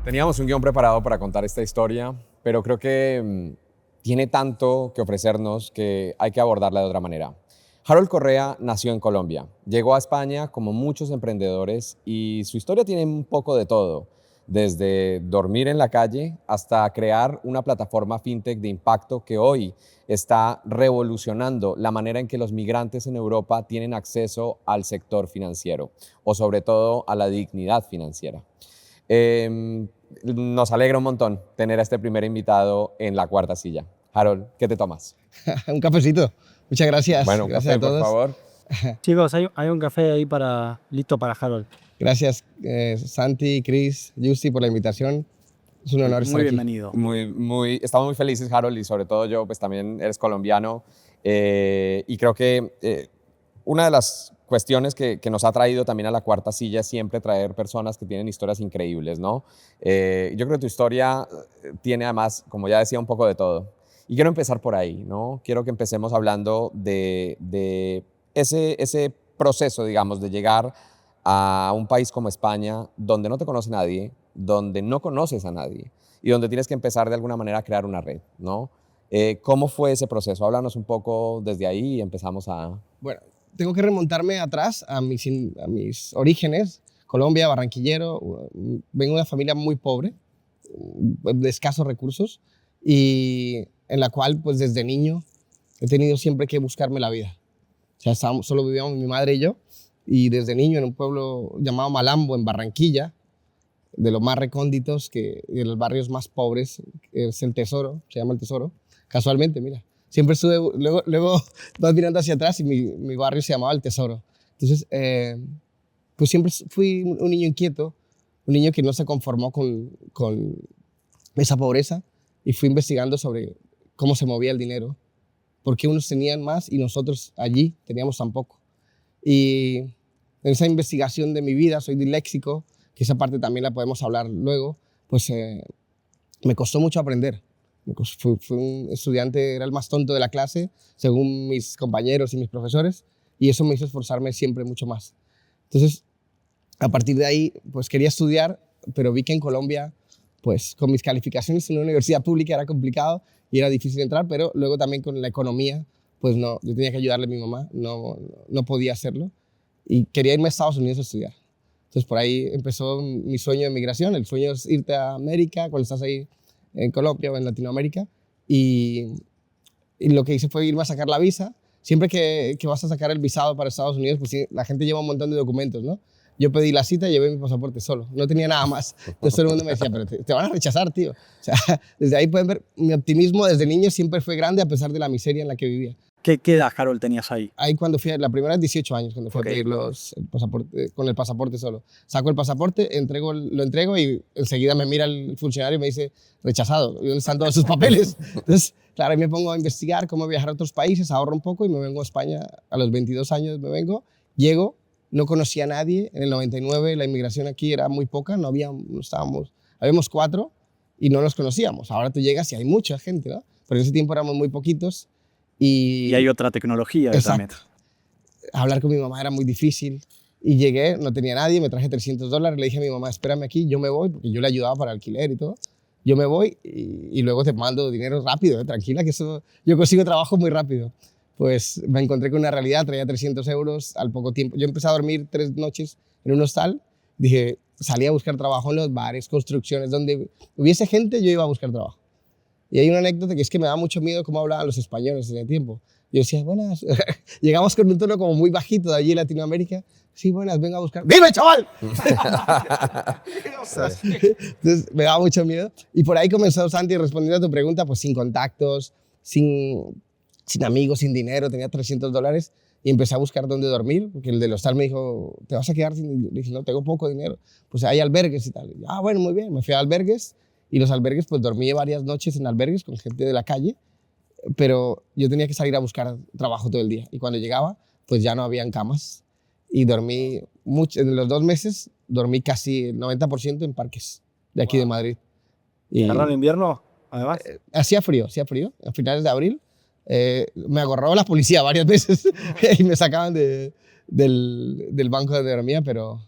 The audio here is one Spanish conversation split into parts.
Teníamos un guión preparado para contar esta historia, pero creo que tiene tanto que ofrecernos que hay que abordarla de otra manera. Harold Correa nació en Colombia, llegó a España como muchos emprendedores y su historia tiene un poco de todo, desde dormir en la calle hasta crear una plataforma fintech de impacto que hoy está revolucionando la manera en que los migrantes en Europa tienen acceso al sector financiero o sobre todo a la dignidad financiera. Nos alegra un montón tener a este primer invitado en la cuarta silla. Harold, ¿qué te tomas? Un cafecito. Muchas gracias. Bueno, un gracias café, a todos. por favor. Chicos, hay un café ahí listo para Harold. Gracias, Santi, Chris, Jussi, por la invitación. Es un honor estar Muy aquí. bienvenido. Estamos muy felices, Harold, y sobre todo yo, pues también eres colombiano. Y creo que una de las cuestiones que nos ha traído también a la cuarta silla es siempre traer personas que tienen historias increíbles, ¿no? Yo creo que tu historia tiene además, como ya decía, un poco de todo. Y quiero empezar por ahí, ¿no? Quiero que empecemos hablando de ese proceso, digamos, de llegar a un país como España, donde no te conoce nadie, donde no conoces a nadie y donde tienes que empezar de alguna manera a crear una red, ¿no? ¿Cómo fue ese proceso? Háblanos un poco desde ahí y empezamos a... Bueno, tengo que remontarme atrás a mis orígenes. Colombia, barranquillero. Vengo de una familia muy pobre, de escasos recursos, y en la cual, pues desde niño, he tenido siempre que buscarme la vida. O sea, solo vivíamos mi madre y yo, y desde niño en un pueblo llamado Malambo, en Barranquilla, de los más recónditos, de los barrios más pobres, es el Tesoro, se llama el Tesoro. Casualmente, mira, siempre estuve, luego vas mirando hacia atrás y mi barrio se llamaba el Tesoro. Entonces, pues siempre fui un niño inquieto, un niño que no se conformó con esa pobreza, y fui investigando sobre cómo se movía el dinero, por qué unos tenían más y nosotros allí teníamos tan poco. Y en esa investigación de mi vida, soy disléxico, que esa parte también la podemos hablar luego, pues me costó mucho aprender. Fui un estudiante, era el más tonto de la clase, según mis compañeros y mis profesores, y eso me hizo esforzarme siempre mucho más. Entonces, a partir de ahí, pues quería estudiar, pero vi que en Colombia, pues con mis calificaciones en una universidad pública era complicado y era difícil entrar, pero luego también con la economía, pues no, yo tenía que ayudarle a mi mamá, no podía hacerlo, y quería irme a Estados Unidos a estudiar. Entonces por ahí empezó mi sueño de migración. El sueño es irte a América cuando estás ahí en Colombia o en Latinoamérica, y lo que hice fue irme a sacar la visa. Siempre que vas a sacar el visado para Estados Unidos, pues sí, la gente lleva un montón de documentos, ¿no? Yo pedí la cita y llevé mi pasaporte solo, no tenía nada más. Entonces todo el mundo me decía, pero te van a rechazar, tío. O sea, desde ahí pueden ver, mi optimismo desde niño siempre fue grande a pesar de la miseria en la que vivía. ¿Qué edad, Harold, tenías ahí? Ahí cuando fui, la primera es 18 años, cuando fui a pedir el pasaporte, con el pasaporte solo. Saco el pasaporte, lo entrego y enseguida me mira el funcionario y me dice, rechazado, ¿y dónde están todos sus papeles? Entonces, claro, ahí me pongo a investigar cómo viajar a otros países, ahorro un poco y me vengo a España. A los 22 años me vengo, llego, no conocía a nadie. En el 99 la inmigración aquí era muy poca, habíamos 4 y no nos conocíamos. Ahora tú llegas y hay mucha gente, ¿no? Pero en ese tiempo éramos muy poquitos. Y hay otra tecnología también. Hablar con mi mamá era muy difícil. Y llegué, no tenía nadie, me traje $300. Le dije a mi mamá, espérame aquí, yo me voy, porque yo le ayudaba para alquiler y todo. Yo me voy y luego te mando dinero rápido, tranquila, que eso, yo consigo trabajo muy rápido. Pues me encontré con una realidad, traía 300 euros al poco tiempo. Yo empecé a dormir 3 noches en un hostal. Dije, salí a buscar trabajo en los bares, construcciones, donde hubiese gente, yo iba a buscar trabajo. Y hay una anécdota que es que me da mucho miedo cómo hablaban los españoles en el tiempo. Yo decía, buenas. Llegamos con un tono como muy bajito de allí en Latinoamérica. Sí, buenas, vengo a buscar. ¡Dime, chaval! Entonces me daba mucho miedo. Y por ahí comenzó, Santi, respondiendo a tu pregunta, pues sin contactos, sin amigos, sin dinero. Tenía $300 y empecé a buscar dónde dormir, porque el del hostal me dijo, ¿te vas a quedar sin dinero? Le dije, no, tengo poco dinero. Pues hay albergues y tal. Y, bueno, muy bien. Me fui a albergues. Y los albergues, pues dormí varias noches en albergues con gente de la calle, pero yo tenía que salir a buscar trabajo todo el día. Y cuando llegaba, pues ya no habían camas. Y dormí mucho, en los 2 meses, dormí casi el 90% en parques de aquí de Madrid. ¿Y el invierno, además? Hacía frío, a finales de abril. Me agarró la policía varias veces y me sacaban del banco de dormía, pero...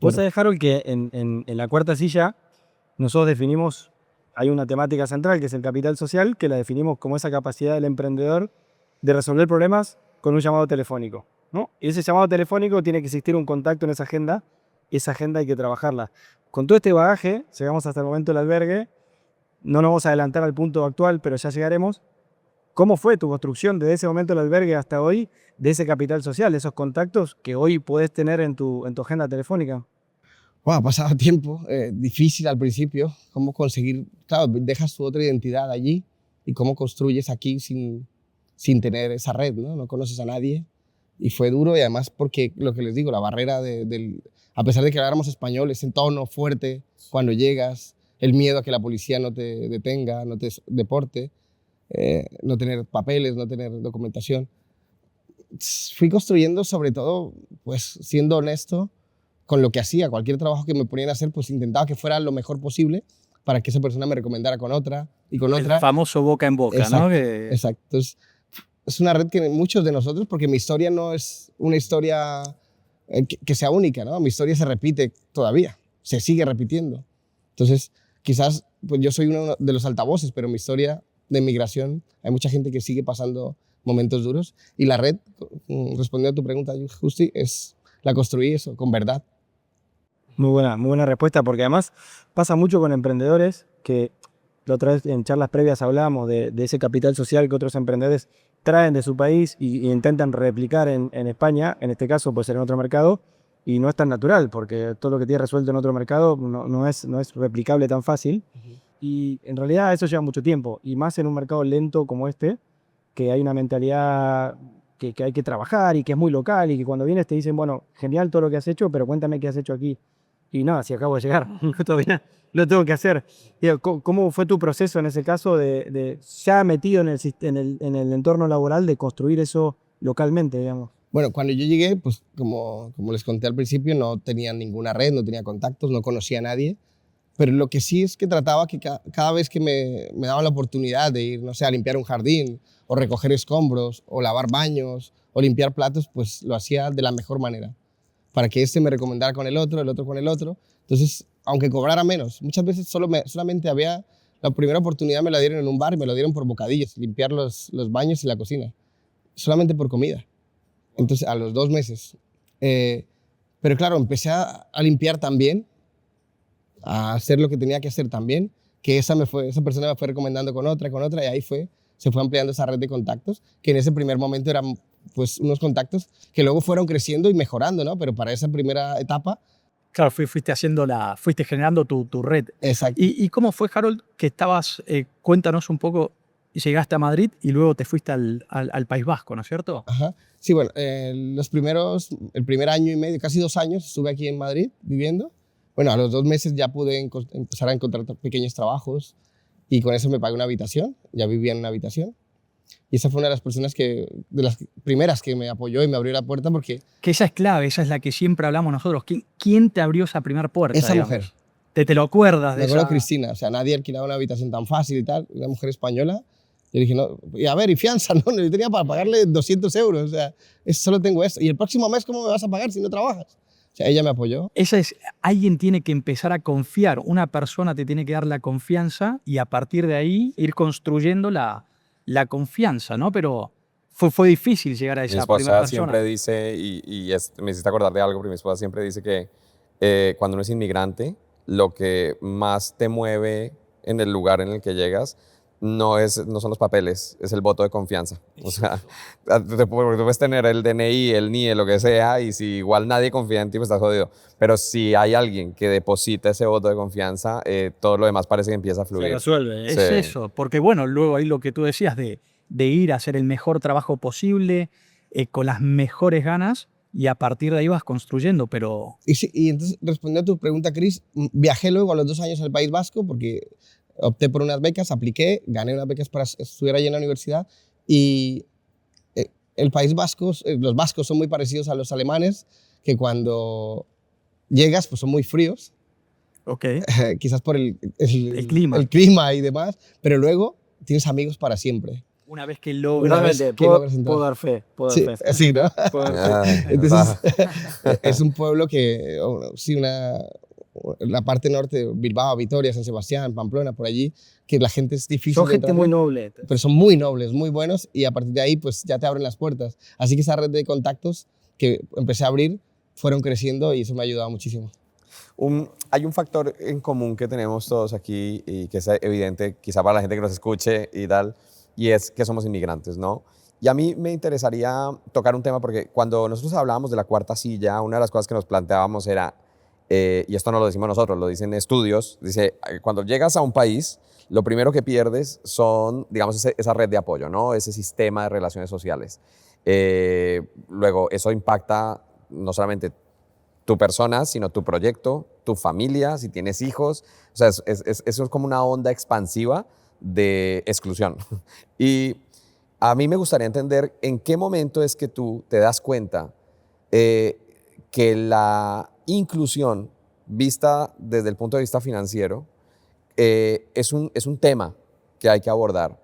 Vos sabés, Harold, que en la cuarta silla nosotros definimos, hay una temática central que es el capital social, que la definimos como esa capacidad del emprendedor de resolver problemas con un llamado telefónico, ¿no? Y ese llamado telefónico tiene que existir un contacto en esa agenda hay que trabajarla. Con todo este bagaje, llegamos hasta el momento del albergue, no nos vamos a adelantar al punto actual, pero ya llegaremos. ¿Cómo fue tu construcción desde ese momento del albergue hasta hoy, de ese capital social, de esos contactos que hoy puedes tener en tu agenda telefónica? Wow, ha pasado tiempo, difícil al principio, cómo conseguir, claro, dejas tu otra identidad allí y cómo construyes aquí sin tener esa red, ¿no? No conoces a nadie y fue duro y además porque, lo que les digo, la barrera a pesar de que habláramos español, ese tono fuerte cuando llegas, el miedo a que la policía no te detenga, no te deporte, no tener papeles, no tener documentación. Fui construyendo sobre todo, pues siendo honesto, con lo que hacía, cualquier trabajo que me ponían a hacer, pues intentaba que fuera lo mejor posible para que esa persona me recomendara con otra y con otra. El famoso boca en boca, exacto, ¿no? Exacto. Entonces, es una red que muchos de nosotros, porque mi historia no es una historia que sea única, ¿no? Mi historia se repite todavía, se sigue repitiendo. Entonces, quizás pues yo soy uno de los altavoces, pero mi historia de migración, hay mucha gente que sigue pasando momentos duros y la red, respondiendo a tu pregunta, Justi, la construí eso, con verdad. Muy buena respuesta, porque además pasa mucho con emprendedores que la otra vez en charlas previas hablábamos de ese capital social que otros emprendedores traen de su país y intentan replicar en España, en este caso puede ser en otro mercado, y no es tan natural, porque todo lo que tiene resuelto en otro mercado no es replicable tan fácil. Y en realidad eso lleva mucho tiempo, y más en un mercado lento como este, que hay una mentalidad que hay que trabajar y que es muy local y que cuando vienes te dicen, bueno, genial todo lo que has hecho, pero cuéntame qué has hecho aquí. Y nada, si acabo de llegar, todavía lo tengo que hacer. ¿Cómo fue tu proceso en ese caso de ya metido en el entorno laboral de construir eso localmente, digamos? Bueno, cuando yo llegué, pues como les conté al principio, no tenía ninguna red, no tenía contactos, no conocía a nadie. Pero lo que sí es que trataba que cada vez que me daban la oportunidad de ir, no sé, a limpiar un jardín, o recoger escombros, o lavar baños, o limpiar platos, pues lo hacía de la mejor manera, para que este me recomendara con el otro con el otro. Entonces, aunque cobrara menos, muchas veces solamente había, la primera oportunidad me la dieron en un bar y me lo dieron por bocadillos, limpiar los baños y la cocina, solamente por comida. Entonces, a los 2 meses. Pero claro, empecé a limpiar también, a hacer lo que tenía que hacer también, que esa persona me fue recomendando con otra, y ahí se fue ampliando esa red de contactos, que en ese primer momento eran pues unos contactos que luego fueron creciendo y mejorando, ¿no? Pero para esa primera etapa... Claro, fuiste generando tu red. Exacto. ¿Y cómo fue, Harold, que estabas, cuéntanos un poco, llegaste a Madrid y luego te fuiste al País Vasco, ¿no es cierto? Ajá. Sí, bueno, el primer año y medio, casi 2 años, estuve aquí en Madrid viviendo. Bueno, a los 2 meses ya pude empezar a encontrar pequeños trabajos y con eso me pagué una habitación, ya vivía en una habitación. Y esa fue una de las personas de las primeras que me apoyó y me abrió la puerta porque... Que esa es clave, esa es la que siempre hablamos nosotros. ¿Quién te abrió esa primera puerta? Esa digamos? mujer. ¿Te lo acuerdas de Me acuerdo esa? Cristina, o sea, nadie alquilaba una habitación tan fácil y tal, una mujer española. Yo dije, no, y a ver, y fianza, ¿no? Yo tenía para pagarle 200 euros, o sea, solo tengo esto. Y el próximo mes, ¿cómo me vas a pagar si no trabajas? O sea, ella me apoyó. Alguien tiene que empezar a confiar, una persona te tiene que dar la confianza y a partir de ahí ir construyendo la confianza, ¿no? Pero fue difícil llegar a esa primera persona. Mi esposa siempre dice, me hiciste acordar de algo, porque mi esposa siempre dice que cuando uno es inmigrante, lo que más te mueve en el lugar en el que llegas no son los papeles, es el voto de confianza. O sea, tú puedes tener el DNI, el NIE, lo que sea, y si igual nadie confía en ti, pues estás jodido. Pero si hay alguien que deposita ese voto de confianza, todo lo demás parece que empieza a fluir. Se resuelve. Es eso, porque bueno, luego ahí lo que tú decías de ir a hacer el mejor trabajo posible, con las mejores ganas, y a partir de ahí vas construyendo, pero... Y entonces, respondiendo a tu pregunta, Chris, viajé luego a los 2 años al País Vasco porque opté por unas becas, apliqué, gané unas becas para estudiar allí en la universidad y el País Vasco, los vascos son muy parecidos a los alemanes, que cuando llegas pues son muy fríos, Okay. Quizás por el clima. El clima y demás, pero luego tienes amigos para siempre. Una vez que logras... Puedo dar fe. Sí, sí, ¿no? Puedo dar fe. Entonces, es un pueblo que, sí, la parte norte, Bilbao, Vitoria, San Sebastián, Pamplona, por allí, que la gente es difícil. Son de gente entrar, muy noble. pero son muy nobles, muy buenos, y a partir de ahí pues ya te abren las puertas. Así que esa red de contactos que empecé a abrir fueron creciendo y eso me ha ayudado muchísimo. Hay un factor en común que tenemos todos aquí y que es evidente quizá para la gente que nos escuche y tal, y es que somos inmigrantes, ¿no? Y a mí me interesaría tocar un tema porque cuando nosotros hablábamos de la cuarta silla, una de las cosas que nos planteábamos era, y esto no lo decimos nosotros, lo dicen estudios, dice, cuando llegas a un país, lo primero que pierdes son, digamos, esa red de apoyo, ¿no? Ese sistema de relaciones sociales. Luego, eso impacta no solamente tu persona, sino tu proyecto, tu familia, si tienes hijos. O sea, eso es como una onda expansiva de exclusión. Y a mí me gustaría entender en qué momento es que tú te das cuenta que la inclusión vista desde el punto de vista financiero es un tema que hay que abordar.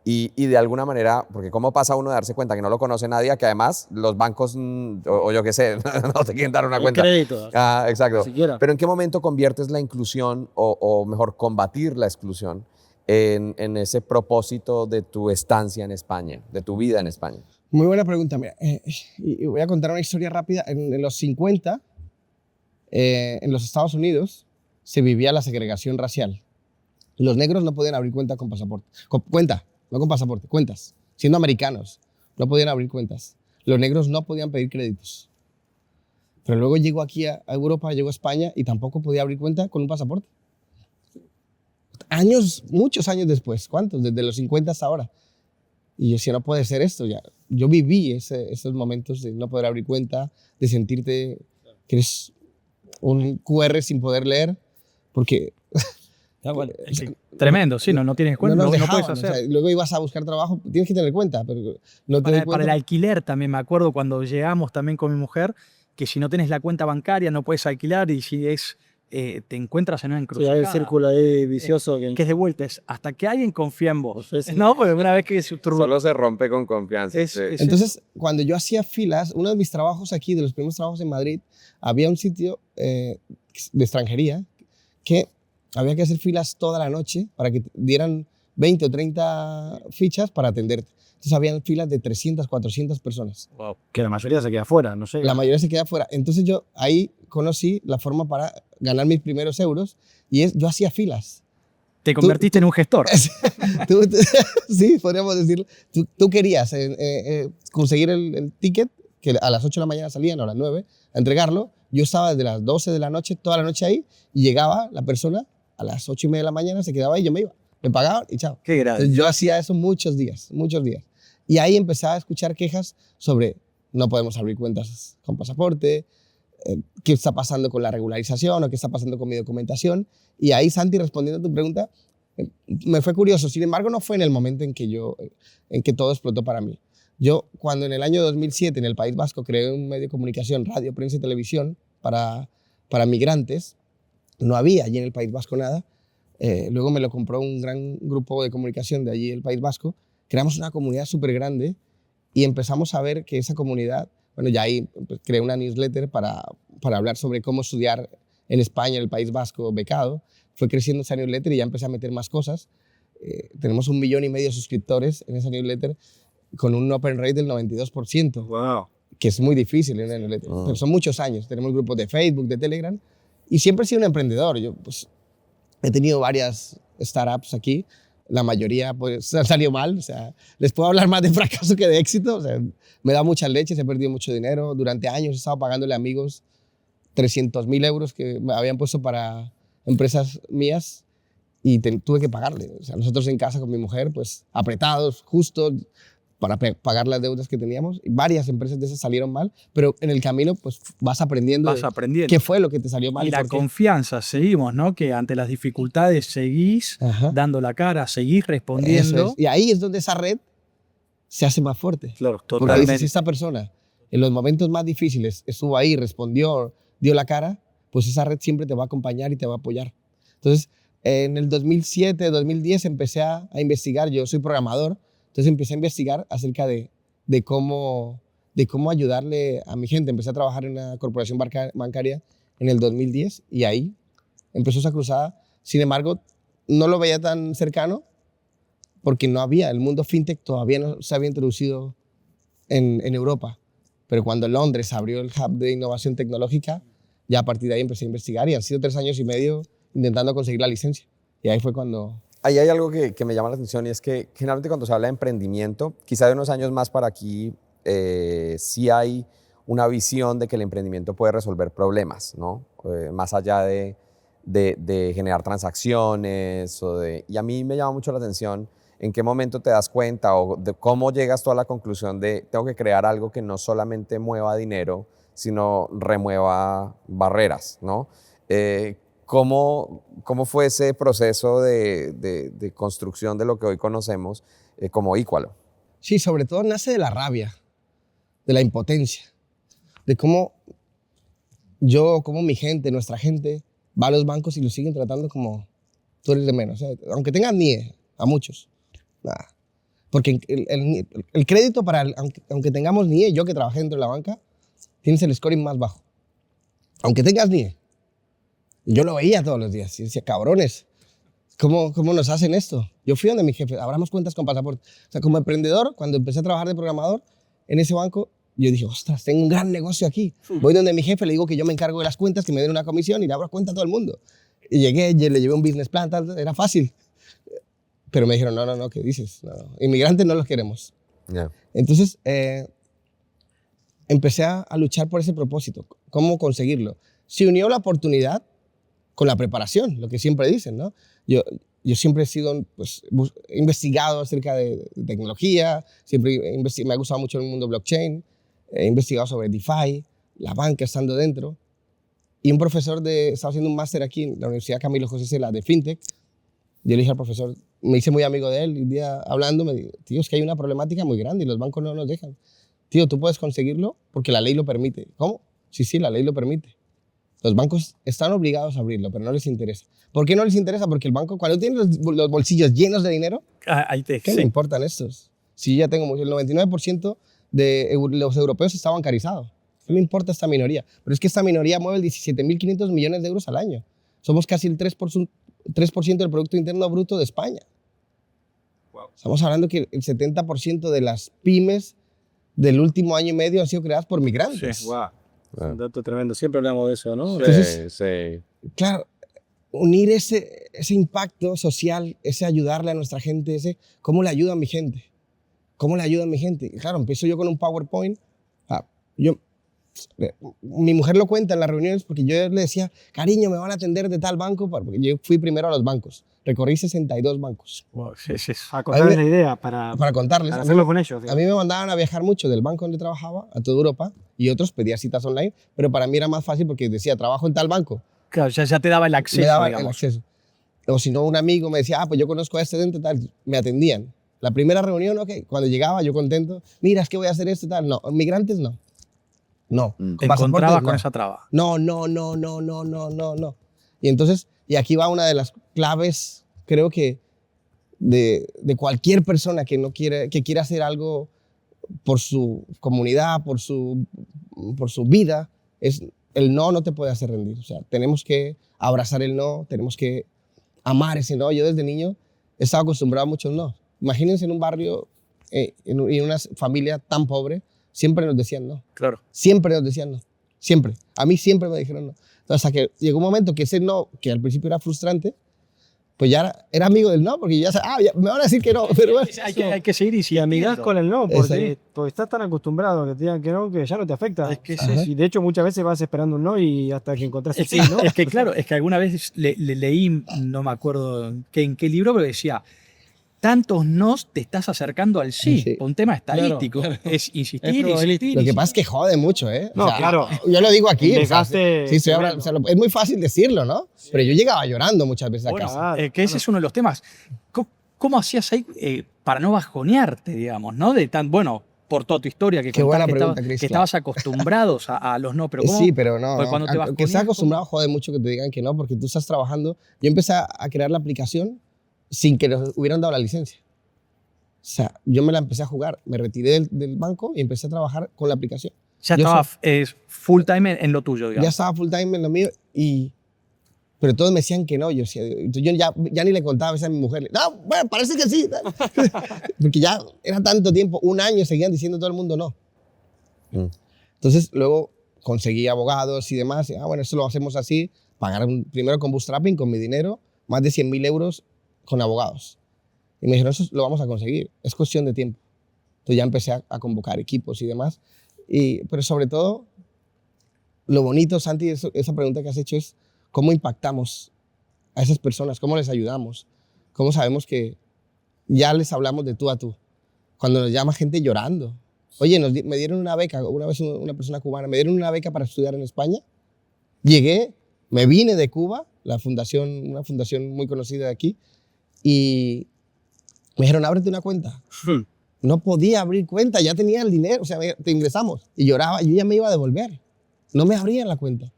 Y de alguna manera, porque cómo pasa uno de darse cuenta que no lo conoce nadie, que además los bancos, o yo qué sé, no te quieren dar una cuenta. Crédito. Exacto. Siquiera. Pero ¿en qué momento conviertes la inclusión, o mejor, combatir la exclusión en ese propósito de tu estancia en España, de tu vida en España? Muy buena pregunta. Mira, y voy a contar una historia rápida. En los 50, en los Estados Unidos, se vivía la segregación racial. Los negros no podían abrir cuenta con pasaporte. No con pasaporte, cuentas. Siendo americanos, no podían abrir cuentas. Los negros no podían pedir créditos. Pero luego llegó aquí a Europa, llegó a España y tampoco podía abrir cuenta con un pasaporte. Muchos años después. ¿Cuántos? Desde los 50 hasta ahora. Y yo decía, no puede ser esto. Ya. Yo viví esos momentos de no poder abrir cuenta, de sentirte que eres un QR sin poder leer, porque... Tremendo, sí, no tienes cuenta, no dejaban, puedes hacer. O sea, luego ibas a buscar trabajo, tienes que tener cuenta, pero no tener Para el cuenta. alquiler también me acuerdo cuando llegamos también con mi mujer, que si no tenés la cuenta bancaria no puedes alquilar y si te encuentras en una Sí, encrucijada. hay el círculo ahí vicioso. Que es de vuelta, es hasta que alguien confía en vos. Sí. No, porque una vez que Solo se rompe con confianza. Entonces, cuando yo hacía filas, uno de mis trabajos aquí, de los primeros trabajos en Madrid, había un sitio de extranjería que había que hacer filas toda la noche para que dieran 20 o 30 fichas para atenderte. Entonces habían filas de 300, 400 personas. Wow. Que la mayoría se queda fuera, no sé. La mayoría se queda fuera. Entonces yo ahí conocí la forma para ganar mis primeros euros y yo hacía filas. Te convertiste en un gestor. Sí, podríamos decirlo. Tú querías conseguir el ticket, que a las 8 de la mañana salían, o a las 9, a entregarlo. Yo estaba desde las 12 de la noche, toda la noche ahí, y llegaba la persona a las 8:30 de la mañana, se quedaba ahí, yo me iba. Me pagaban y chao. Qué grave. Entonces, yo hacía eso muchos días. Y ahí empecé a escuchar quejas sobre no podemos abrir cuentas con pasaporte, qué está pasando con la regularización o qué está pasando con mi documentación. Y ahí, Santi, respondiendo a tu pregunta, me fue curioso. Sin embargo, no fue en el momento en que todo explotó para mí. Yo, cuando en el año 2007 en el País Vasco creé un medio de comunicación, radio, prensa y televisión para migrantes, no había allí en el País Vasco nada. Luego me lo compró un gran grupo de comunicación de allí, el País Vasco. Creamos una comunidad súper grande y empezamos a ver que esa comunidad, bueno, ya ahí creé una newsletter para hablar sobre cómo estudiar en España, en el País Vasco, becado. Fue creciendo esa newsletter y ya empecé a meter más cosas. Tenemos 1,5 millones de suscriptores en esa newsletter con un open rate del 92%. Wow. Que es muy difícil en una newsletter. Pero son muchos años. Tenemos grupos de Facebook, de Telegram. Y siempre he sido un emprendedor. Yo pues, he tenido varias startups aquí. La mayoría pues, han salido mal. O sea, les puedo hablar más de fracaso que de éxito. O sea, me da muchas leches, he perdido mucho dinero. Durante años he estado pagándole a amigos 300.000 euros que me habían puesto para empresas mías y tuve que pagarle. O sea, nosotros en casa con mi mujer, pues apretados, justos, para pagar las deudas que teníamos. Y varias empresas de esas salieron mal, pero en el camino pues vas aprendiendo. ¿Qué fue lo que te salió mal? Y la confianza, seguimos, ¿no? Que ante las dificultades seguís dando la cara, seguís respondiendo. Y ahí es donde esa red se hace más fuerte. Claro, totalmente. Porque dices, si esta persona en los momentos más difíciles estuvo ahí, respondió, dio la cara, pues esa red siempre te va a acompañar y te va a apoyar. Entonces, en el 2007, 2010 empecé a investigar. Yo soy programador. Entonces empecé a investigar acerca de cómo ayudarle a mi gente. Empecé a trabajar en una corporación bancaria en el 2010 y ahí empezó esa cruzada. Sin embargo, no lo veía tan cercano porque no había, el mundo fintech todavía no se había introducido en Europa. Pero cuando Londres abrió el hub de innovación tecnológica, ya a partir de ahí empecé a investigar y han sido 3 años y medio intentando conseguir la licencia. Y ahí fue cuando... Ahí hay algo que me llama la atención y es que generalmente cuando se habla de emprendimiento, quizá de unos años más para aquí, sí hay una visión de que el emprendimiento puede resolver problemas, ¿no? Más allá de generar transacciones y a mí me llama mucho la atención en qué momento te das cuenta o de cómo llegas tú a la conclusión de tengo que crear algo que no solamente mueva dinero, sino remueva barreras, ¿no? ¿Cómo fue ese proceso de construcción de lo que hoy conocemos como Equalo? Sí, sobre todo nace de la rabia, de la impotencia, de cómo mi gente, nuestra gente, va a los bancos y los siguen tratando como tú eres de menos. O sea, aunque tengan NIE, a muchos, nada. Porque el crédito aunque tengamos NIE, yo que trabajé dentro de la banca, tienes el scoring más bajo. Aunque tengas NIE. Yo lo veía todos los días y decía, cabrones, ¿cómo nos hacen esto? Yo fui donde mi jefe, abramos cuentas con pasaporte. O sea, como emprendedor, cuando empecé a trabajar de programador en ese banco, yo dije, ostras, tengo un gran negocio aquí. Voy donde mi jefe, le digo que yo me encargo de las cuentas, que me den una comisión y le abro cuenta a todo el mundo. Y llegué, le llevé un business plan, era fácil. Pero me dijeron, no, ¿qué dices? No, inmigrantes no los queremos. Yeah. Entonces, empecé a luchar por ese propósito. ¿Cómo conseguirlo? Se unió la oportunidad con la preparación, lo que siempre dicen, ¿no? Yo siempre he sido, pues, he investigado acerca de tecnología, siempre me ha gustado mucho el mundo blockchain, he investigado sobre DeFi, la banca estando dentro, y un profesor estaba haciendo un máster aquí en la Universidad Camilo José Cela de FinTech. Yo le dije al profesor, me hice muy amigo de él, y un día hablando me dijo, tío, es que hay una problemática muy grande y los bancos no nos dejan. Tío, tú puedes conseguirlo porque la ley lo permite. ¿Cómo? Sí, la ley lo permite. Los bancos están obligados a abrirlo, pero no les interesa. ¿Por qué no les interesa? Porque el banco, cuando tiene los bolsillos llenos de dinero, ¿qué le importan estos? Si ya tengo el 99% de los europeos está bancarizado. ¿Qué me importa esta minoría? Pero es que esta minoría mueve 17.500 millones de euros al año. Somos casi el 3% del Producto Interno Bruto de España. Wow. Estamos hablando que el 70% de las pymes del último año y medio han sido creadas por migrantes. Sí, wow. Un dato tremendo. Siempre hablamos de eso, ¿no? Entonces, Sí. Claro, unir ese impacto social, ese ayudarle a nuestra gente, ¿cómo le ayuda a mi gente? ¿Cómo le ayuda a mi gente? Y claro, empiezo yo con un PowerPoint. Mi mujer lo cuenta en las reuniones porque yo le decía, cariño, me van a atender de tal banco, porque yo fui primero a los bancos. Recorrí 62 bancos. Wow, a contarles la idea, para contarles. Para hacerlo con ellos. A mí me mandaban a viajar mucho del banco donde trabajaba a toda Europa y otros pedía citas online, pero para mí era más fácil porque decía, trabajo en tal banco. Claro, ya te daba el acceso, me daba digamos. el acceso. O si no, un amigo me decía, pues yo conozco a este dentro, tal, me atendían. La primera reunión, ok, cuando llegaba yo contento, mira, es que voy a hacer esto, tal. No, migrantes no. No. Te encontrabas con esa traba. No. Y entonces, y aquí va una de las claves, creo que, de cualquier persona que quiera hacer algo por su comunidad, por su vida, es el no te puede hacer rendir. O sea, tenemos que abrazar el no, tenemos que amar ese no. Yo desde niño he estado acostumbrado a muchos no. Imagínense en un barrio, en una familia tan pobre, siempre nos decían no. Claro. Siempre nos decían no. Siempre. A mí siempre me dijeron no. Entonces, hasta que llegó un momento que ese no, que al principio era frustrante, pues ya era amigo del no, porque ya me van a decir que no. Pero bueno, hay que seguir y amigás con el no, porque estás tan acostumbrado a que te digan que no, que ya no te afecta. Es que y de hecho muchas veces vas esperando un no y hasta que encontrás el sí, ¿no? Es que claro, es que alguna vez leí, no me acuerdo en qué libro, pero decía, tantos nos te estás acercando al sí, Sí. un tema estadístico. Claro. Es insistir. Lo que pasa es que jode mucho, ¿eh? No, claro. Yo lo digo aquí. Dejaste, es muy fácil decirlo, ¿no? Sí. Pero yo llegaba llorando muchas veces a casa. Que ese es uno de los temas. ¿Cómo hacías ahí para no bajonearte, digamos, ¿no? Por toda tu historia que contás que estabas acostumbrados a los no, pero ¿cómo? Sí, pero no. Cuando te que estás acostumbrado, jode mucho que te digan que no, porque tú estás trabajando. Yo empecé a crear la aplicación sin que nos hubieran dado la licencia. O sea, yo me la empecé a jugar, me retiré del banco y empecé a trabajar con la aplicación. Ya estaba full time en lo tuyo, digamos. Ya estaba full time en lo mío y Pero todos me decían que no. Yo ya ni le contaba a veces a mi mujer. No, bueno, parece que sí. Porque ya era tanto tiempo, 1 año seguían diciendo todo el mundo no. Entonces luego conseguí abogados y demás. Bueno, esto lo hacemos así. Pagaron primero con bootstrapping, con mi dinero, más de 100.000 euros con abogados. Y me dijeron, eso lo vamos a conseguir. Es cuestión de tiempo. Entonces ya empecé a convocar equipos y demás. Pero sobre todo, lo bonito, Santi, esa pregunta que has hecho es cómo impactamos a esas personas, cómo les ayudamos, cómo sabemos que ya les hablamos de tú a tú. Cuando nos llama gente llorando. Oye, me dieron una beca, una vez una persona cubana, me dieron una beca para estudiar en España. Llegué, me vine de Cuba, una fundación muy conocida de aquí, y me dijeron, ábrete una cuenta. No podía abrir cuenta, ya tenía el dinero, o sea, te ingresamos. Y lloraba, yo ya me iba a devolver. No me abrían la cuenta.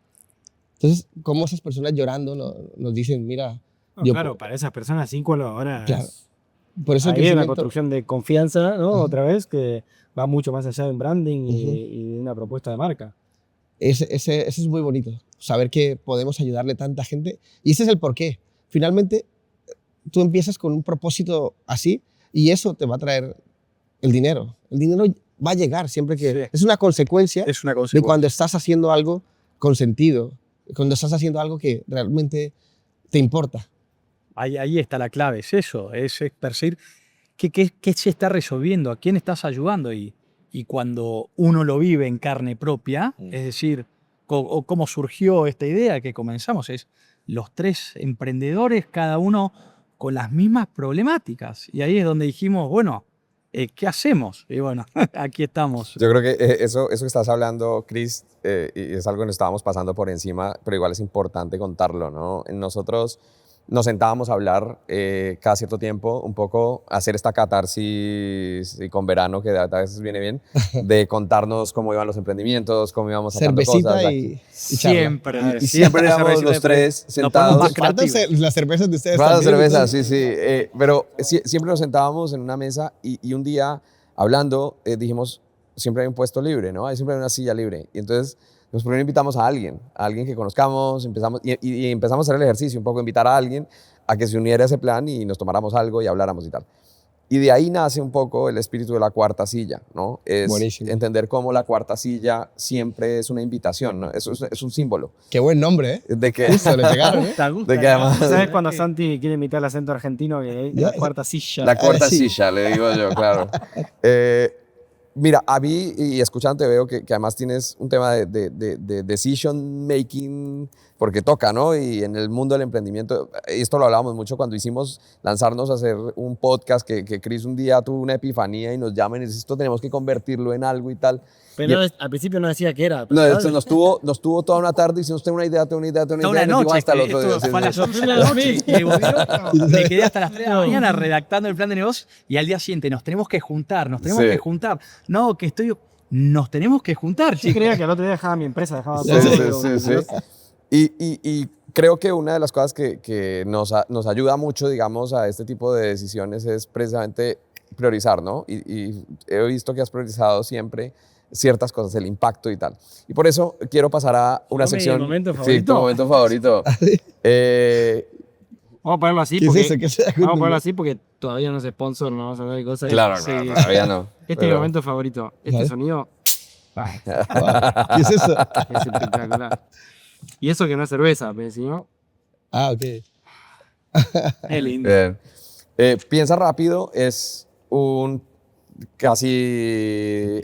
Entonces, cómo esas personas llorando nos dicen, mira... claro, para esas personas 5 ahora claro, por eso hay una construcción de confianza, ¿no? Otra vez, que va mucho más allá del branding y de una propuesta de marca. Eso es muy bonito, saber que podemos ayudarle a tanta gente. Y ese es el porqué. Finalmente, tú empiezas con un propósito así y eso te va a traer el dinero. El dinero va a llegar siempre que... Sí. Es una consecuencia de cuando estás haciendo algo con sentido, cuando estás haciendo algo que realmente te importa. Ahí está la clave, es eso, es percibir qué se está resolviendo, a quién estás ayudando. Y cuando uno lo vive en carne propia, es decir, cómo surgió esta idea que comenzamos, es los 3 emprendedores, cada uno con las mismas problemáticas. Y ahí es donde dijimos, bueno, ¿qué hacemos? Y bueno, aquí estamos. Yo creo que eso que estás hablando, Chris, y es algo que nos estábamos pasando por encima, pero igual es importante contarlo, ¿no? Nosotros nos sentábamos a hablar cada cierto tiempo, un poco hacer esta catarsis y con verano, que a veces viene bien, de contarnos cómo iban los emprendimientos, cómo íbamos sacando cervecita cosas. Y siempre éramos los 3 sentados. Las cervezas de ustedes Claro, también. Las cervezas, sí. Pero siempre nos sentábamos en una mesa y un día, hablando, dijimos, siempre hay un puesto libre, ¿no? Siempre hay una silla libre. Y entonces... Nos primero invitamos a alguien que conozcamos, empezamos a hacer el ejercicio, un poco invitar a alguien a que se uniera a ese plan y nos tomáramos algo y habláramos y tal. Y de ahí nace un poco el espíritu de la cuarta silla, ¿no? Es buenísimo. Entender cómo la cuarta silla siempre es una invitación, ¿no? Eso es un símbolo. Qué buen nombre, ¿eh? De que, justo le pegaron, ¿eh? De que además, ¿Sabes cuando Santi quiere imitar el acento argentino? La cuarta silla. La cuarta silla, le digo yo, claro. Mira, a mí, y escuchándote veo que además tienes un tema de decision making, porque toca, ¿no? Y en el mundo del emprendimiento, esto lo hablábamos mucho cuando hicimos lanzarnos a hacer un podcast, que Chris un día tuvo una epifanía y nos llama y dice, esto tenemos que convertirlo en algo y tal. Pero al principio no decía qué era. No, esto nos tuvo toda una tarde diciendo, tengo una idea. Toda una noche, hasta el otro día. Fue a las 11 de la noche. Me quedé hasta las 3 de la mañana redactando el plan de negocio y al día siguiente nos tenemos que juntar. No, que nos tenemos que juntar. Yo creía que el otro día dejaba mi empresa, dejaba Sí. Y creo que una de las cosas que nos ayuda mucho, digamos, a este tipo de decisiones es precisamente priorizar, ¿no? Y he visto que has priorizado siempre ciertas cosas, el impacto y tal. Y por eso quiero pasar a una sección... ¿Mi momento favorito? Sí, tu momento favorito. Vamos a ponerlo así porque todavía no es sponsor, no vamos a hablar de cosas. Claro, no, todavía no. Este es mi momento favorito. Este sonido... ¿Qué es eso? Es espectacular. Y eso que no es cerveza, pero si no... Ok. Es lindo. Bien. Piensa rápido es un casi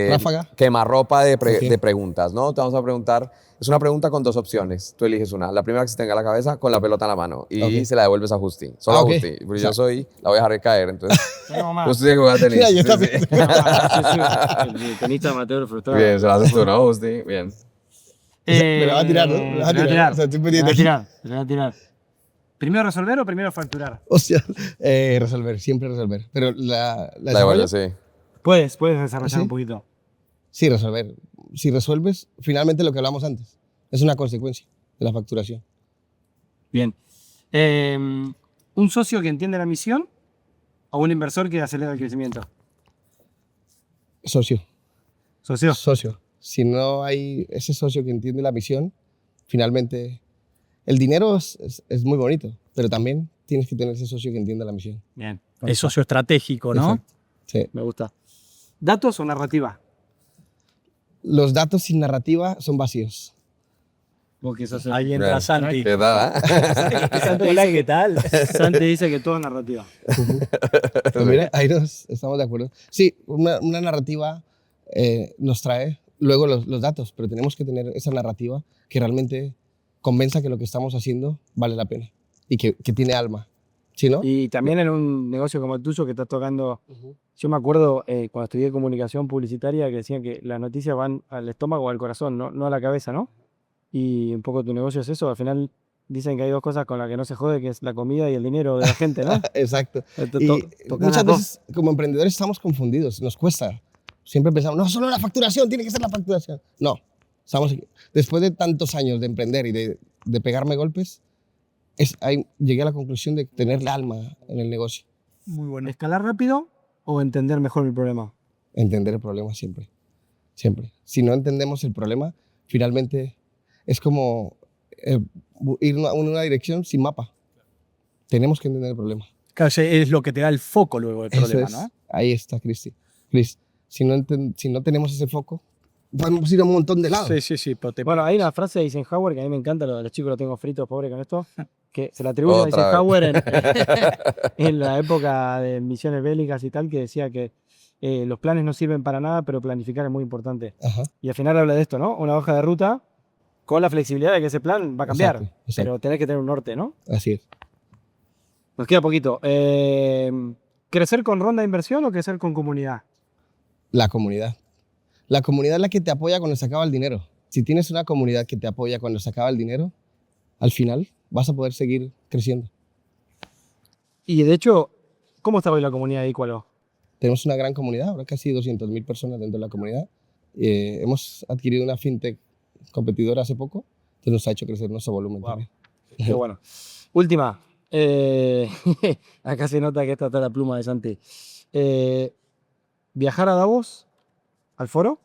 ráfaga, quemarropa de preguntas, ¿no? Te vamos a preguntar, es una pregunta con 2 opciones, tú eliges una, la primera que se tenga en la cabeza con la pelota en la mano y se la devuelves a Justi, solo a Justi, porque yo la voy a dejar caer, entonces Justi tiene que jugar tenis. Mira, yo también. El tenista amateur frustrado. Bien, se lo haces tú, ¿no, Justi? Bien. Me la va a tirar, ¿no? Me la va a tirar. O sea, estoy pendiente aquí. Me la va a tirar. ¿Primero resolver o primero facturar? Hostia, resolver, siempre resolver. Pero la devuelves, sí. Puedes desarrollar un poquito. Sí, resolver. Si resuelves, finalmente lo que hablamos antes, es una consecuencia de la facturación. Bien. ¿Un socio que entiende la misión o un inversor que acelera el crecimiento? Socio. ¿Socio? Socio. Si no hay ese socio que entiende la misión, finalmente El dinero es muy bonito, pero también tienes que tener ese socio que entienda la misión. Bien. Es socioestratégico, ¿no? Exacto. Sí. Me gusta. ¿Datos o narrativa? Los datos sin narrativa son vacíos. Porque eso Ahí entra Santi. ¿Qué tal? Santi dice, ¿qué tal? Santi dice que todo es narrativa. Pues mira, ahí estamos de acuerdo. Sí, una narrativa nos trae luego los datos, pero tenemos que tener esa narrativa que realmente convenza que lo que estamos haciendo vale la pena y que tiene alma. ¿Sí, no? Y también en un negocio como el tuyo que estás tocando, yo me acuerdo cuando estudié comunicación publicitaria que decían que las noticias van al estómago o al corazón, no a la cabeza, ¿no? Y un poco tu negocio es eso. Al final dicen que hay dos cosas con las que no se jode, que es la comida y el dinero de la gente, ¿no? Exacto. Y muchas veces como emprendedores estamos confundidos, nos cuesta. Siempre pensamos, no, solo la facturación, tiene que ser la facturación. No, después de tantos años de emprender y de pegarme golpes, llegué a la conclusión de tener alma en el negocio. Muy bueno. ¿Escalar rápido o entender mejor el problema? Entender el problema siempre, siempre. Si no entendemos el problema, finalmente es como ir en una dirección sin mapa. Tenemos que entender el problema. Claro, es lo que te da el foco luego del problema, ¿no? Ahí está, Chris. Si no tenemos ese foco, podemos ir a un montón de lados. Sí. Bueno, hay una frase de Eisenhower que a mí me encanta, los chicos lo tengo fritos, pobre con esto, que se la atribuye a Eisenhower en la época de misiones bélicas y tal, que decía que los planes no sirven para nada, pero planificar es muy importante. Ajá. Y al final habla de esto, ¿no? Una hoja de ruta con la flexibilidad de que ese plan va a cambiar, Exacto. pero tenés que tener un norte, ¿no? Así es. Nos queda poquito. ¿Crecer con ronda de inversión o crecer con comunidad? La comunidad. La comunidad es la que te apoya cuando se acaba el dinero. Si tienes una comunidad que te apoya cuando se acaba el dinero, al final vas a poder seguir creciendo. Y de hecho, ¿cómo está hoy la comunidad de Equalo? Tenemos una gran comunidad, ahora casi 200.000 personas dentro de la comunidad. Hemos adquirido una fintech competidora hace poco, que nos ha hecho crecer nuestro volumen también. Qué bueno. Última. Acá se nota que esta está la pluma de Santi. ¿Viajar a Davos, al foro,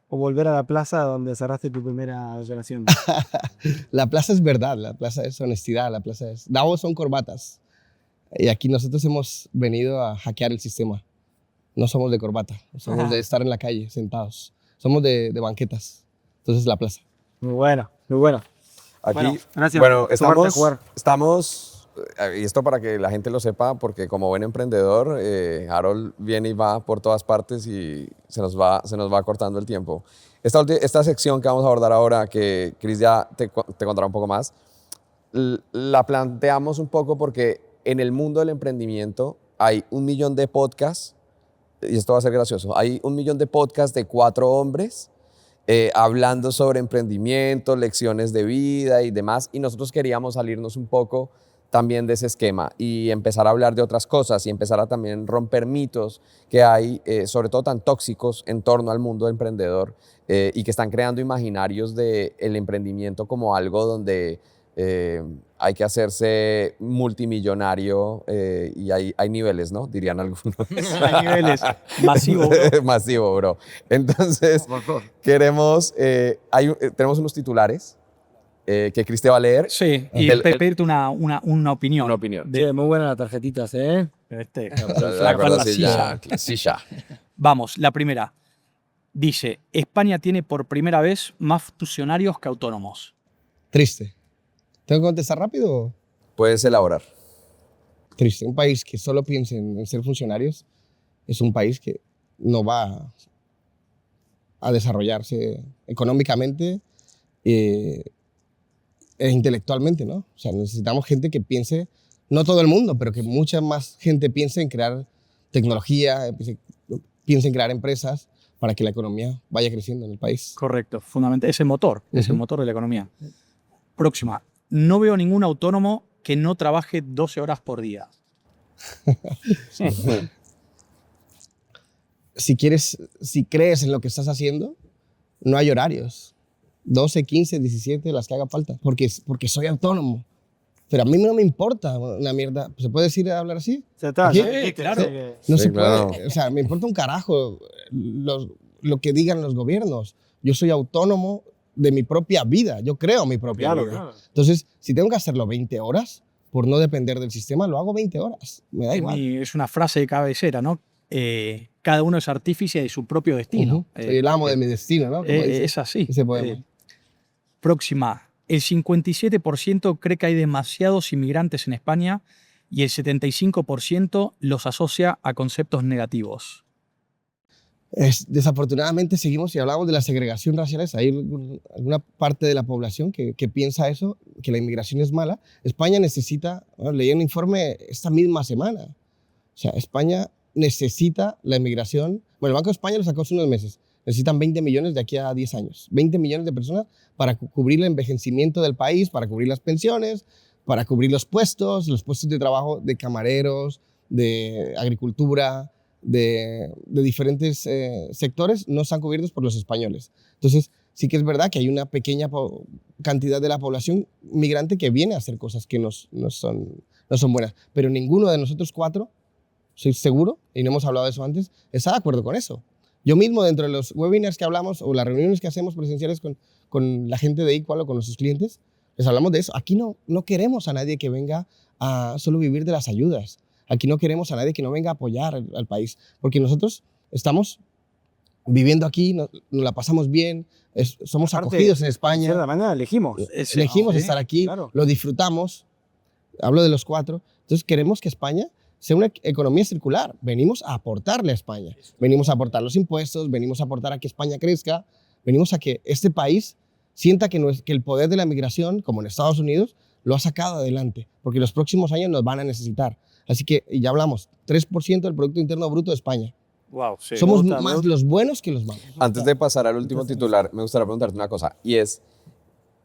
o volver a la plaza donde cerraste tu primera operación? La plaza es verdad, la plaza es honestidad, la plaza es... Davos son corbatas. Y aquí nosotros hemos venido a hackear el sistema. No somos de corbata, somos de estar en la calle, sentados. Somos de banquetas. Entonces la plaza. Muy bueno, muy bueno. Aquí, bueno, gracias. Bueno, Jugar. estamos, y esto para que la gente lo sepa, porque como buen emprendedor, Harold viene y va por todas partes y se nos va cortando el tiempo. Esta sección que vamos a abordar ahora, que Chris ya te contará un poco más, la planteamos un poco porque en el mundo del emprendimiento hay 1 millón de podcasts, y esto va a ser gracioso, hay 1 millón de podcasts de 4 hombres hablando sobre emprendimiento, lecciones de vida y demás, y nosotros queríamos salirnos un poco también de ese esquema y empezar a hablar de otras cosas y empezar a también romper mitos que hay, sobre todo tan tóxicos en torno al mundo emprendedor y que están creando imaginarios del emprendimiento como algo donde hay que hacerse multimillonario y hay niveles, ¿no? Dirían algunos. Hay niveles. Masivo, bro. Masivo, bro. Entonces, tenemos unos titulares que Chris te va a leer. Sí, y pedirte una opinión. Una opinión. Sí, muy buenas las tarjetitas, ¿eh? La verdad, sí, ya. Vamos, la primera. Dice, España tiene por primera vez más funcionarios que autónomos. Triste. ¿Tengo que contestar rápido? Puedes elaborar. Triste. Un país que solo piense en ser funcionarios es un país que no va a desarrollarse económicamente e intelectualmente, ¿no? O sea, necesitamos gente que piense, no todo el mundo, pero que mucha más gente piense en crear tecnología, piense en crear empresas para que la economía vaya creciendo en el país. Correcto, fundamental. Es el motor de la economía. Próxima. No veo ningún autónomo que no trabaje 12 horas por día. Si crees en lo que estás haciendo, no hay horarios. 12, 15, 17, las que haga falta. Porque soy autónomo. Pero a mí no me importa una mierda. ¿Se puede decir hablar así? Sí, claro. No se claro. puede. O sea, me importa un carajo lo que digan los gobiernos. Yo soy autónomo de mi propia vida. Yo creo mi propia vida. Claro. Entonces, si tengo que hacerlo 20 horas por no depender del sistema, lo hago 20 horas. Me da igual. Es una frase de cabecera, ¿no? Cada uno es artífice de su propio destino. Soy el amo de mi destino, ¿no? Como dice Es así. ese poema. Próxima. El 57% cree que hay demasiados inmigrantes en España y el 75% los asocia a conceptos negativos. Desafortunadamente seguimos y hablamos de la segregación racial. Hay alguna parte de la población que piensa eso, que la inmigración es mala. España necesita, leí un informe esta misma semana, o sea, España necesita la inmigración. Bueno, el Banco de España lo sacó hace unos meses. Necesitan 20 millones de aquí a 10 años. 20 millones de personas para cubrir el envejecimiento del país, para cubrir las pensiones, para cubrir los puestos de trabajo de camareros, de agricultura, de diferentes sectores no están cubiertos por los españoles. Entonces, sí que es verdad que hay una pequeña cantidad de la población migrante que viene a hacer cosas que no son buenas. Pero ninguno de nosotros cuatro, soy seguro, y no hemos hablado de eso antes, está de acuerdo con eso. Yo mismo, dentro de los webinars que hablamos o las reuniones que hacemos presenciales con la gente de Equal o con nuestros clientes, les hablamos de eso. Aquí no queremos a nadie que venga a solo vivir de las ayudas. Aquí no queremos a nadie que no venga a apoyar al país, porque nosotros estamos viviendo aquí, nos la pasamos bien, somos acogidos en España. De cierta manera elegimos. Elegimos estar aquí, claro. lo disfrutamos. Hablo de los cuatro. Entonces queremos que España sea una economía circular. Venimos a aportarle a España. Venimos a aportar los impuestos, venimos a aportar a que España crezca, venimos a que este país sienta que el poder de la migración, como en Estados Unidos, lo ha sacado adelante, porque los próximos años nos van a necesitar. Así que, ya hablamos, 3% del Producto Interno Bruto de España. Wow, sí, Somos más los buenos que los malos. Antes de pasar al último titular, me gustaría preguntarte una cosa, y es,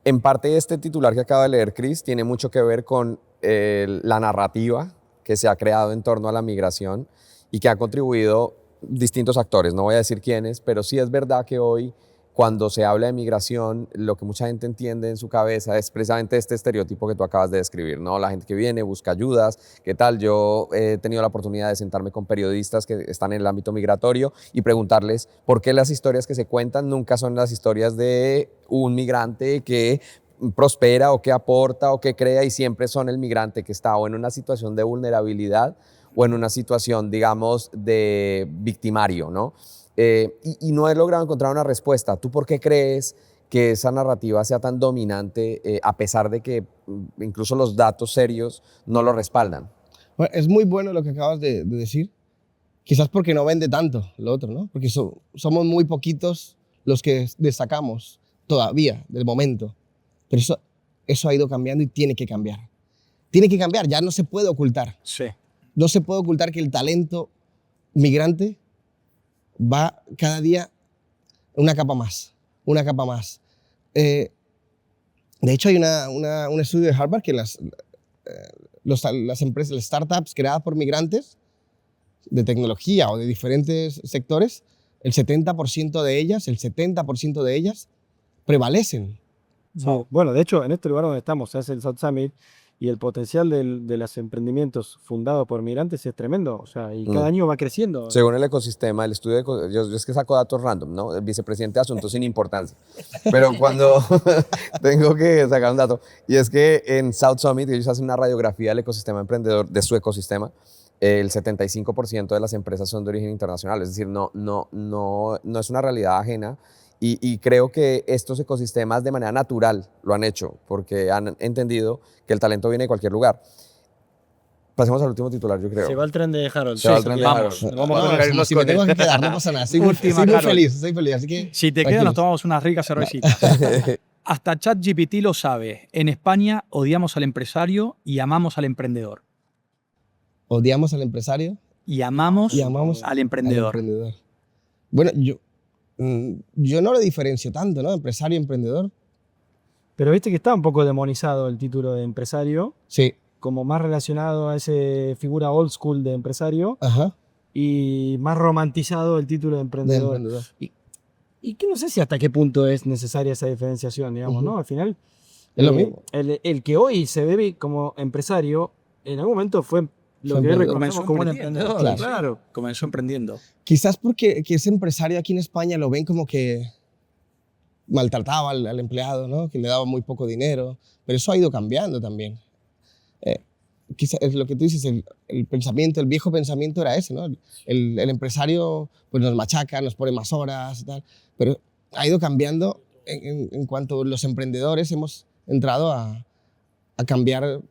en parte este titular que acaba de leer Chris tiene mucho que ver con la narrativa que se ha creado en torno a la migración y que ha contribuido distintos actores, no voy a decir quiénes, pero sí es verdad que hoy, cuando se habla de migración, lo que mucha gente entiende en su cabeza es precisamente este estereotipo que tú acabas de describir, ¿no? La gente que viene, busca ayudas, ¿qué tal? Yo he tenido la oportunidad de sentarme con periodistas que están en el ámbito migratorio y preguntarles por qué las historias que se cuentan nunca son las historias de un migrante que prospera o que aporta o que crea, y siempre son el migrante que está o en una situación de vulnerabilidad o en una situación, digamos, de victimario, ¿no? Y no he logrado encontrar una respuesta. ¿Tú por qué crees que esa narrativa sea tan dominante a pesar de que incluso los datos serios no lo respaldan? Bueno, es muy bueno lo que acabas de decir. Quizás porque no vende tanto lo otro, ¿no? Porque somos muy poquitos los que destacamos todavía, del momento. Pero eso ha ido cambiando y tiene que cambiar. Tiene que cambiar, ya no se puede ocultar. Sí. No se puede ocultar que el talento migrante va cada día una capa más, una capa más. De hecho, hay un estudio de Harvard que las empresas, las startups creadas por migrantes de tecnología o de diferentes sectores, el 70% de ellas prevalecen. Sí. Bueno, de hecho, en este lugar donde estamos, se hace el South Summit, y el potencial de los emprendimientos fundados por migrantes es tremendo. O sea, y cada año va creciendo. Según el ecosistema, el estudio yo es que saco datos random, ¿no? El vicepresidente de Asuntos sin Importancia. Pero cuando tengo que sacar un dato, y es que en South Summit ellos hacen una radiografía del ecosistema emprendedor, de su ecosistema, el 75% de las empresas son de origen internacional, es decir, no es una realidad ajena. Y creo que estos ecosistemas de manera natural lo han hecho, porque han entendido que el talento viene de cualquier lugar. Pasemos al último titular, yo creo. Se va el tren de Harold. Se va el tren de vamos. Harold. Vamos a ponernos Si me tengo que quedar, no pasa nada. Estoy muy feliz, así que... Si te quedas, nos tomamos unas ricas cervecitas. Hasta ChatGPT lo sabe. En España odiamos al empresario y amamos al emprendedor. Odiamos al empresario Y amamos al emprendedor. Bueno, yo no lo diferencio tanto, ¿no? Empresario y emprendedor. Pero viste que está un poco demonizado el título de empresario, Sí. como más relacionado a esa figura old school de empresario, Ajá. y más romantizado el título de De emprendedor. emprendedor. Y que no sé si hasta qué punto es necesaria esa diferenciación, digamos, ¿no? Al final, Es lo mismo. el que hoy se ve como empresario, en algún momento fue lo que hoy reconocemos como un emprendedor. Claro. Comenzó emprendiendo. Quizás porque que ese empresario aquí en España lo ven como que maltrataba al empleado, ¿no? Que le daba muy poco dinero, pero eso ha ido cambiando también. Quizá es lo que tú dices, el pensamiento, el viejo pensamiento era ese, ¿no? El empresario pues nos machaca, nos pone más horas y tal, pero ha ido cambiando en cuanto los emprendedores hemos entrado a cambiar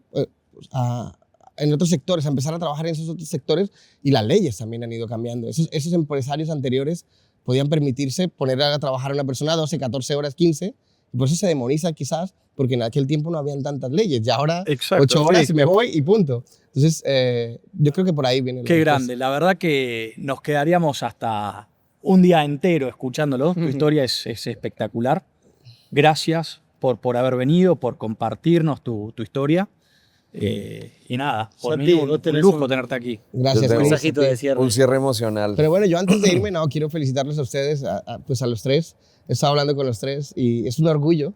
en otros sectores, a empezar a trabajar en esos otros sectores, y las leyes también han ido cambiando. Esos empresarios anteriores podían permitirse poner a trabajar a una persona 12, 14 horas, 15, y por eso se demoniza quizás, porque en aquel tiempo no habían tantas leyes, y ahora Exacto, 8 horas sí. y me voy y punto. Entonces, yo creo que por ahí viene. Qué grande, la verdad que nos quedaríamos hasta un día entero escuchándolo. Tu historia es espectacular. Gracias por haber venido, por compartirnos tu historia. Y nada, por Santi, mí vos un tenés lujo un- tenerte aquí. Gracias, Yo tengo Chris. mensajito de cierre. Un cierre emocional. Pero bueno, yo antes de irme, no, quiero felicitarles a ustedes, pues a los tres. He estado hablando con los tres y es un orgullo.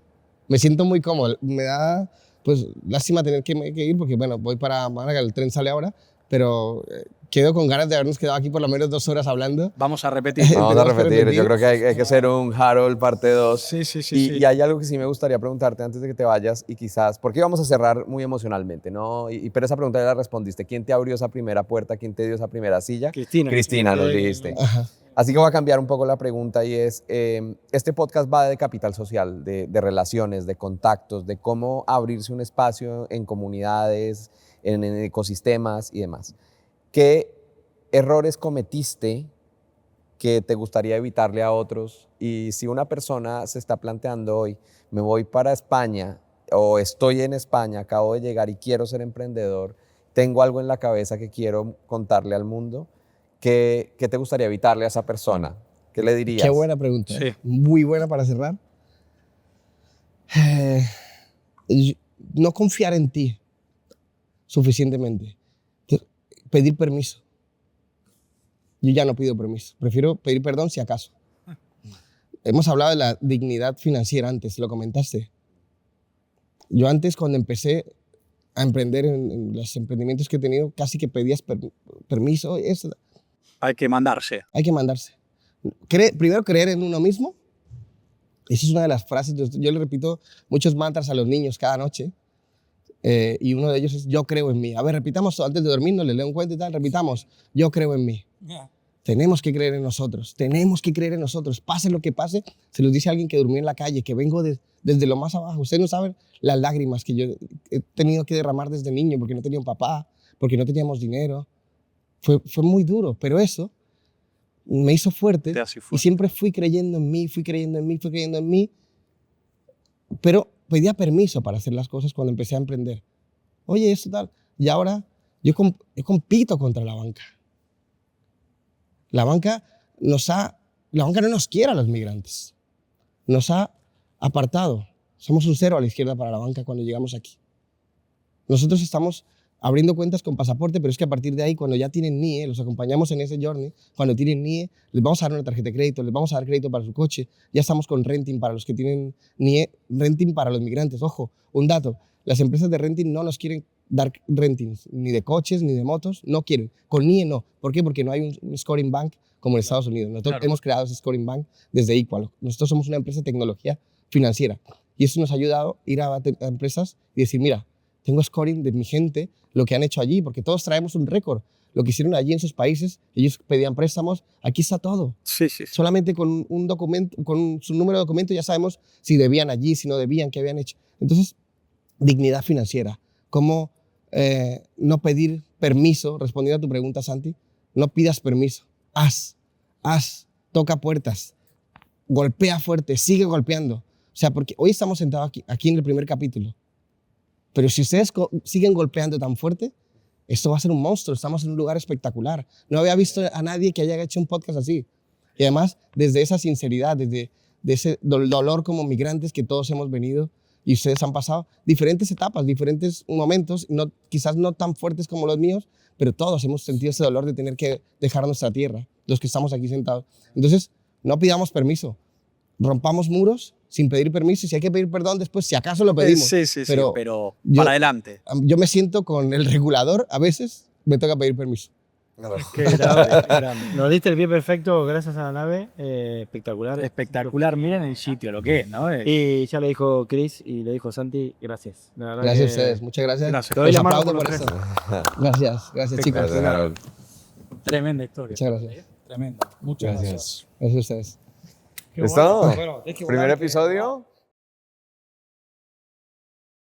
Me siento muy cómodo. Me da, pues, lástima tener que ir porque, bueno, voy para Málaga, el tren sale ahora, pero quedo con ganas de habernos quedado aquí por lo menos 2 horas hablando. Vamos a repetir. Vamos a Tenemos que repetir. Yo repetir. creo que hay que hacer un Harold parte 2. Sí, sí, sí. Y, sí. y hay algo que sí me gustaría preguntarte antes de que te vayas y quizás, porque íbamos a cerrar muy emocionalmente, ¿no? Pero esa pregunta ya la respondiste. ¿Quién te abrió esa primera puerta? ¿Quién te dio esa primera silla? Cristina. Cristina, nos dijiste. Ajá. Así que voy a cambiar un poco la pregunta y es, este podcast va de capital social, de relaciones, de contactos, de cómo abrirse un espacio en comunidades, en ecosistemas y demás. ¿Qué errores cometiste que te gustaría evitarle a otros? Y si una persona se está planteando hoy, me voy para España o estoy en España, acabo de llegar y quiero ser emprendedor, tengo algo en la cabeza que quiero contarle al mundo, ¿qué te gustaría evitarle a esa persona? ¿Qué le dirías? Qué buena pregunta. Sí. Muy buena para cerrar. No confiar en ti suficientemente. Pedir permiso. Yo ya no pido permiso. Prefiero pedir perdón si acaso. Hemos hablado de la dignidad financiera antes, lo comentaste. Yo antes, cuando empecé a emprender en los emprendimientos que he tenido, casi que pedías permiso. Hay que mandarse. Hay que mandarse. Primero, creer en uno mismo. Esa es una de las frases. Yo le repito muchos mantras a los niños cada noche. Y uno de ellos es: yo creo en mí. A ver, repitamos antes de dormirnos, les leo un cuento y tal. Repitamos: yo creo en mí. Tenemos que creer en nosotros. Tenemos que creer en nosotros. Pase lo que pase. Se los dice a alguien que durmió en la calle, que vengo desde lo más abajo. Ustedes no saben las lágrimas que yo he tenido que derramar desde niño porque no tenía un papá, porque no teníamos dinero. Fue muy duro, pero eso me hizo fuerte, Te hace y fuerte. siempre fui creyendo en mí, fui creyendo en mí, pero pedía permiso para hacer las cosas cuando empecé a emprender. Oye, esto tal. Y ahora yo compito contra la banca. La banca no nos quiere a los migrantes. Nos ha apartado. Somos un cero a la izquierda para la banca cuando llegamos aquí. Nosotros estamos abriendo cuentas con pasaporte, pero es que a partir de ahí, cuando ya tienen NIE, los acompañamos en ese journey, cuando tienen NIE, les vamos a dar una tarjeta de crédito, les vamos a dar crédito para su coche, ya estamos con renting para los que tienen NIE, renting para los migrantes. Ojo, un dato, las empresas de renting no nos quieren dar rentings, ni de coches, ni de motos, no quieren. Con NIE no. ¿Por qué? Porque no hay un scoring bank como en Estados Unidos. Nosotros hemos creado ese scoring bank desde Equal. Nosotros somos una empresa de tecnología financiera y eso nos ha ayudado a ir a empresas y decir: mira, tengo scoring de mi gente, lo que han hecho allí, porque todos traemos un récord. Lo que hicieron allí en sus países, ellos pedían préstamos, aquí está todo. Sí, sí, sí. Solamente con un documento, con su número de documento ya sabemos si debían allí, si no debían, qué habían hecho. Entonces, dignidad financiera. ¿Cómo no pedir permiso? Respondiendo a tu pregunta, Santi, no pidas permiso. Haz, toca puertas, golpea fuerte, sigue golpeando. O sea, porque hoy estamos sentados aquí en el primer capítulo. Pero si ustedes siguen golpeando tan fuerte, esto va a ser un monstruo. Estamos en un lugar espectacular. No había visto a nadie que haya hecho un podcast así. Y además, desde esa sinceridad, desde ese dolor como migrantes que todos hemos venido y ustedes han pasado diferentes etapas, diferentes momentos, quizás no tan fuertes como los míos, pero todos hemos sentido ese dolor de tener que dejar nuestra tierra, los que estamos aquí sentados. Entonces, no pidamos permiso. Rompamos muros sin pedir permiso, y si hay que pedir perdón después, si acaso lo pedimos. Sí, sí, sí, pero yo- para adelante. Yo me siento con el regulador, a veces me toca pedir permiso. Qué grande, qué grande. Nos diste el pie perfecto gracias a la nave. Espectacular. Espectacular, miren el sitio, lo que es, ¿no? Y ya le dijo Chris y le dijo Santi, gracias. La verdad Gracias a que- ustedes, muchas gracias. Gracias. Te doy Os la mano aplaudo por por los esto. Gracias chicos. Gracias, Harold. Tremenda historia. Muchas gracias. Tremenda. Muchas gracias. Gracias a ustedes. Qué ¿Listo? bueno. Primer episodio.